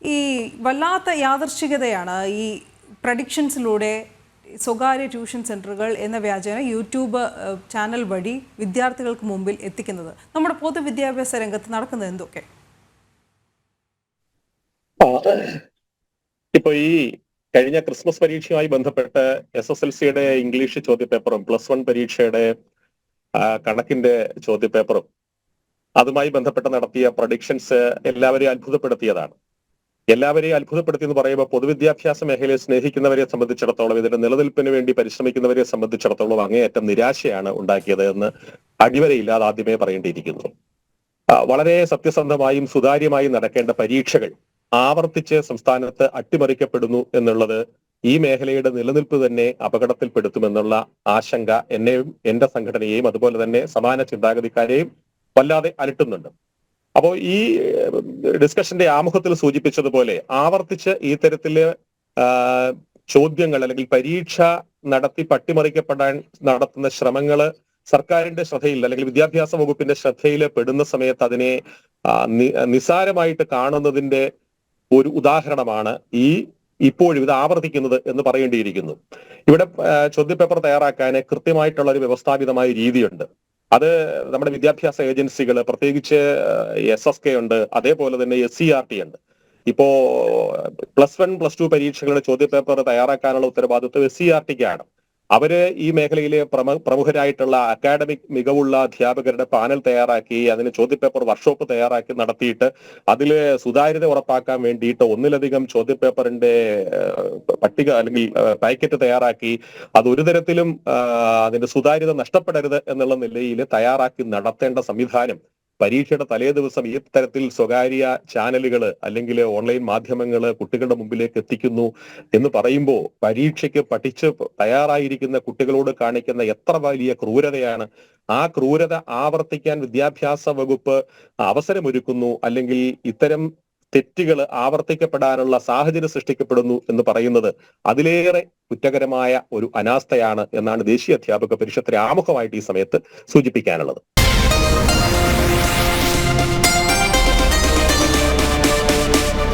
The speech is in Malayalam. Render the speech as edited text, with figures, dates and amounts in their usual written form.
ഈ വല്ലാത്ത യാദൃശ്ചികതയാണ് ഈ പ്രഡിക്ഷൻസിലൂടെ സ്വകാര്യ ട്യൂഷൻ സെൻ്ററുകൾ എന്ന വ്യാജേന യൂട്യൂബ് ചാനൽ വഴി വിദ്യാർത്ഥികൾക്ക് മുമ്പിൽ എത്തിക്കുന്നത്. നമ്മുടെ പൊതുവിദ്യാഭ്യാസ രംഗത്ത് നടക്കുന്നത് എന്തൊക്കെ? ഇപ്പൊ ഈ കഴിഞ്ഞ ക്രിസ്മസ് പരീക്ഷയുമായി ബന്ധപ്പെട്ട് SSLCയുടെ ഇംഗ്ലീഷ് ചോദ്യപേപ്പറും +1 പരീക്ഷയുടെ കണക്കിന്റെ ചോദ്യപേപ്പറും അതുമായി ബന്ധപ്പെട്ട് നടത്തിയ പ്രഡിക്ഷൻസ് എല്ലാവരെയും അത്ഭുതപ്പെടുത്തിയതാണ്. എല്ലാവരെയും അത്ഭുതപ്പെടുത്തി എന്ന് പറയുമ്പോൾ പൊതുവിദ്യാഭ്യാസ മേഖലയെ സ്നേഹിക്കുന്നവരെ സംബന്ധിച്ചിടത്തോളം, ഇതിന്റെ നിലനിൽപ്പിന് വേണ്ടി പരിശ്രമിക്കുന്നവരെ സംബന്ധിച്ചിടത്തോളം അങ്ങേയറ്റം നിരാശയാണ് ഉണ്ടാക്കിയത് എന്ന് അടിവരയില്ലാതെ ആദ്യമേ പറയേണ്ടിയിരിക്കുന്നു. വളരെ സത്യസന്ധമായും സുതാര്യമായും നടക്കേണ്ട പരീക്ഷകൾ ആവർത്തിച്ച് സംസ്ഥാനത്ത് അട്ടിമറിക്കപ്പെടുന്നു എന്നുള്ളത് ഈ മേഖലയുടെ നിലനിൽപ്പ് തന്നെ അപകടത്തിൽപ്പെടുത്തുമെന്നുള്ള ആശങ്ക എന്നെയും എന്റെ സംഘടനയെയും അതുപോലെ തന്നെ സമാന ചിന്താഗതിക്കാരെയും വല്ലാതെ അലട്ടുന്നുണ്ട്. അപ്പോൾ ഈ ഡിസ്കഷന്റെ ആമുഖത്തിൽ സൂചിപ്പിച്ചതുപോലെ ആവർത്തിച്ച് ഈ തരത്തില് ചോദ്യങ്ങൾ അല്ലെങ്കിൽ പരീക്ഷ നടത്തി പട്ടിമറിക്കപ്പെടാൻ നടത്തുന്ന ശ്രമങ്ങള് സർക്കാരിന്റെ ശ്രദ്ധയിൽ അല്ലെങ്കിൽ വിദ്യാഭ്യാസ വകുപ്പിന്റെ ശ്രദ്ധയിൽ പെടുന്ന സമയത്ത് അതിനെ നിസാരമായിട്ട് കാണുന്നതിന്റെ ഒരു ഉദാഹരണമാണ് ഇപ്പോഴും ഇത് ആവർത്തിക്കുന്നത് എന്ന് പറയേണ്ടിയിരിക്കുന്നു. ഇവിടെ ചോദ്യപേപ്പർ തയ്യാറാക്കാൻ കൃത്യമായിട്ടുള്ള ഒരു വ്യവസ്ഥാപിതമായ രീതിയുണ്ട്. അത് നമ്മുടെ വിദ്യാഭ്യാസ ഏജൻസികൾ, പ്രത്യേകിച്ച് SSK ഉണ്ട്, അതേപോലെ തന്നെ SCERT ഉണ്ട്. ഇപ്പോ +1 +2 പരീക്ഷകളുടെ ചോദ്യപേപ്പർ തയ്യാറാക്കാനുള്ള ഉത്തരവാദിത്വം SCERTക്കാണ്. അവര് ഈ മേഖലയിലെ പ്രമുഖരായിട്ടുള്ള അക്കാഡമിക് മികവുള്ള അധ്യാപകരുടെ പാനൽ തയ്യാറാക്കി അതിന് ചോദ്യപേപ്പർ വർക്ക്ഷോപ്പ് തയ്യാറാക്കി നടത്തിയിട്ട് അതില് സുതാര്യത ഉറപ്പാക്കാൻ വേണ്ടിയിട്ട് ഒന്നിലധികം ചോദ്യപേപ്പറിന്റെ പട്ടിക അല്ലെങ്കിൽ പാക്കറ്റ് തയ്യാറാക്കി അത് ഒരു തരത്തിലും അതിന്റെ സുതാര്യത നഷ്ടപ്പെടരുത് എന്നുള്ള നിലയിൽ തയ്യാറാക്കി നടത്തേണ്ട സംവിധാനം പരീക്ഷയുടെ തലേ ദിവസം ഈ തരത്തിൽ സ്വകാര്യ ചാനലുകൾ അല്ലെങ്കിൽ ഓൺലൈൻ മാധ്യമങ്ങൾ കുട്ടികളുടെ മുമ്പിലേക്ക് എത്തിക്കുന്നു എന്ന് പറയുമ്പോൾ പരീക്ഷയ്ക്ക് പഠിച്ച് തയ്യാറായിരിക്കുന്ന കുട്ടികളോട് കാണിക്കുന്ന എത്ര വലിയ ക്രൂരതയാണ്. ആ ക്രൂരത ആവർത്തിക്കാൻ വിദ്യാഭ്യാസ വകുപ്പ് അവസരമൊരുക്കുന്നു അല്ലെങ്കിൽ ഇത്തരം തെറ്റുകൾ ആവർത്തിക്കപ്പെടാനുള്ള സാഹചര്യം സൃഷ്ടിക്കപ്പെടുന്നു എന്ന് പറയുന്നത് അതിലേറെ കുറ്റകരമായ ഒരു അനാസ്ഥയാണ് എന്നാണ് ദേശീയ അധ്യാപക പരിഷത്തിന് ആമുഖമായിട്ട് ഈ സമയത്ത് സൂചിപ്പിക്കാനുള്ളത്.